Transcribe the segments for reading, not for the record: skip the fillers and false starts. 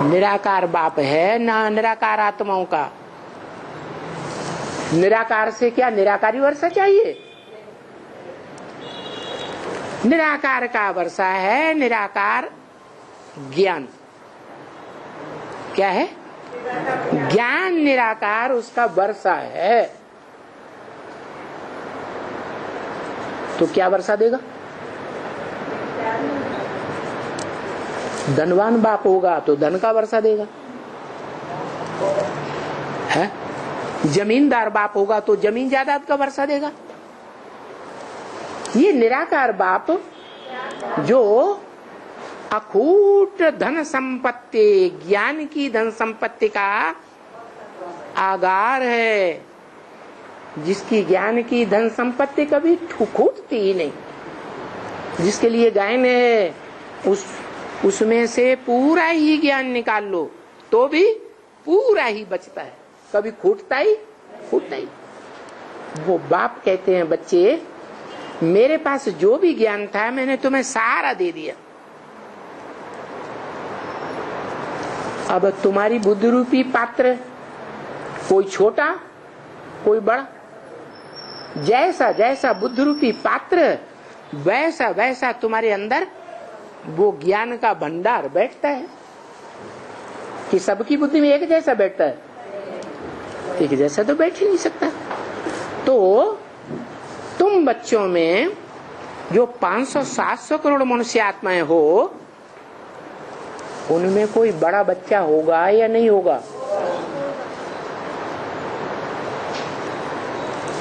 निराकार बाप है ना निराकार आत्माओं का। निराकार से क्या निराकारी वर्षा चाहिए? निराकार का वर्षा है निराकार ज्ञान। क्या है? ज्ञान निराकार उसका वर्षा है। तो क्या वर्षा देगा? धनवान बाप होगा तो धन का वर्षा देगा है? जमींदार बाप होगा तो जमीन जायदाद का वर्षा देगा। ये निराकार बाप जो अखूट धन संपत्ति, ज्ञान की धन संपत्ति का आगार है, जिसकी ज्ञान की धन संपत्ति कभी खूटती ही नहीं, जिसके लिए गायन है, उसमें से पूरा ही ज्ञान निकाल लो तो भी पूरा ही बचता है, कभी खूटता ही नहीं। वो बाप कहते हैं बच्चे मेरे पास जो भी ज्ञान था मैंने तुम्हें सारा दे दिया, अब तुम्हारी बुद्धि रूपी पात्र, कोई छोटा कोई बड़ा, जैसा जैसा बुद्धि रूपी पात्र वैसा वैसा तुम्हारे अंदर वो ज्ञान का भंडार बैठता है। कि सबकी बुद्धि में एक जैसा बैठता है? एक जैसा तो बैठ ही नहीं सकता। तो तुम बच्चों में जो 500-700 करोड़ मनुष्य आत्माएं हो, उनमें कोई बड़ा बच्चा होगा या नहीं होगा?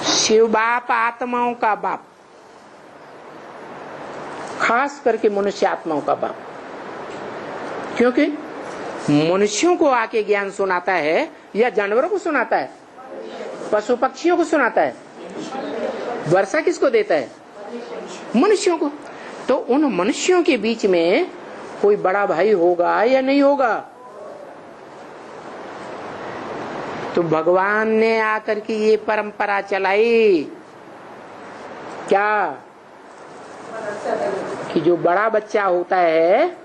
शिव बाप आत्माओं का बाप, खास करके मनुष्य आत्माओं का बाप, क्योंकि मनुष्यों को आके ज्ञान सुनाता है या जानवरों को सुनाता है? पशु पक्षियों को सुनाता है। वर्षा किसको देता है? मनुष्यों को। तो उन मनुष्यों के बीच में कोई बड़ा भाई होगा या नहीं होगा? तो भगवान ने आकर के ये परंपरा चलाई क्या कि जो बड़ा बच्चा होता है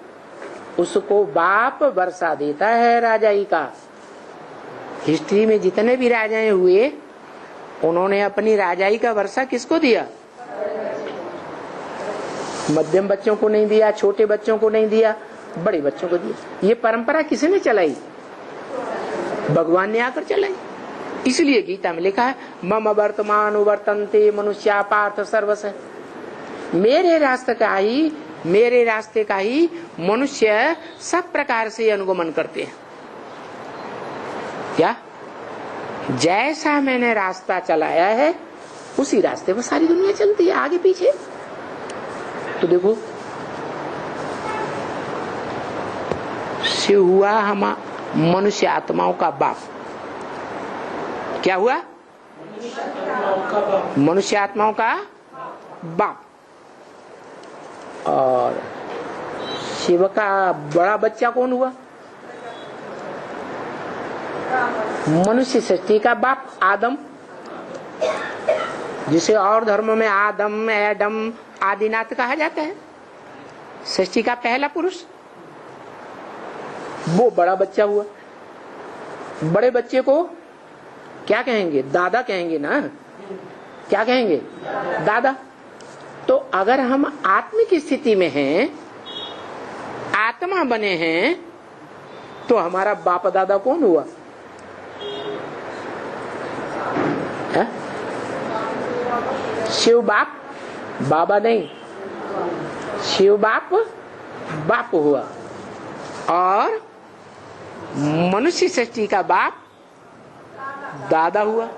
उसको बाप वर्षा देता है राजाई का। हिस्ट्री में जितने भी राजाएं हुए उन्होंने अपनी राजाई का वर्षा किसको दिया? मध्यम बच्चों को नहीं दिया, छोटे बच्चों को नहीं दिया, बड़े बच्चों को दिया। ये परंपरा किसने चलाई? भगवान ने आकर चलाई। इसलिए गीता में लिखा है मम वर्तमान वर्तन्ते मनुष्या पार्थ सर्वस। मेरे रास्ते का ही मनुष्य सब प्रकार से अनुगमन करते हैं। क्या? जैसा मैंने रास्ता चलाया है उसी रास्ते पर सारी दुनिया चलती है, आगे पीछे। तो देखो शिव हुआ हम मनुष्य आत्माओं का बाप। क्या हुआ? मनुष्य आत्माओं का बाप। और शिव का बड़ा बच्चा कौन हुआ? मनुष्य सृष्टि का बाप आदम, जिसे और धर्मों में आदम एडम आदिनाथ कहा जाता है, सृष्टि का पहला पुरुष। वो बड़ा बच्चा हुआ। बड़े बच्चे को क्या कहेंगे? दादा कहेंगे ना। क्या कहेंगे? दादा। तो अगर हम आत्मिक स्थिति में हैं, आत्मा बने हैं, तो हमारा बाप दादा कौन हुआ? है? शिव बाप, बाबा नहीं, शिव बाप बाप हुआ। और मनुष्य सृष्टि का बाप दादा हुआ।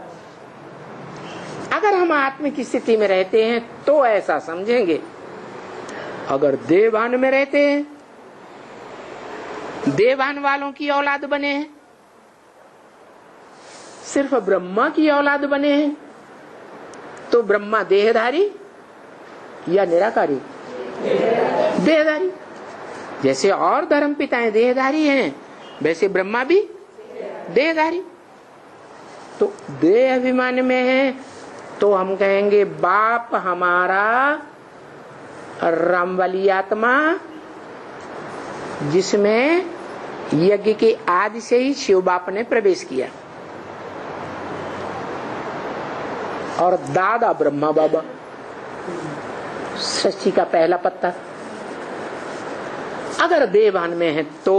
अगर हम आत्मिक स्थिति में रहते हैं तो ऐसा समझेंगे। अगर देवान में रहते हैं, देवान वालों की औलाद बने हैं, सिर्फ ब्रह्मा की औलाद बने हैं, तो ब्रह्मा देहधारी या निराकारी? देहधारी। जैसे और धर्म पिताएं देहधारी हैं, वैसे ब्रह्मा भी देहधारी। तो देह अभिमान में है तो हम कहेंगे बाप हमारा राम वाली आत्मा, जिसमें यज्ञ के आदि से ही शिव बाप ने प्रवेश किया और दादा ब्रह्मा बाबा सृष्टि का पहला पत्ता अगर देवान में है तो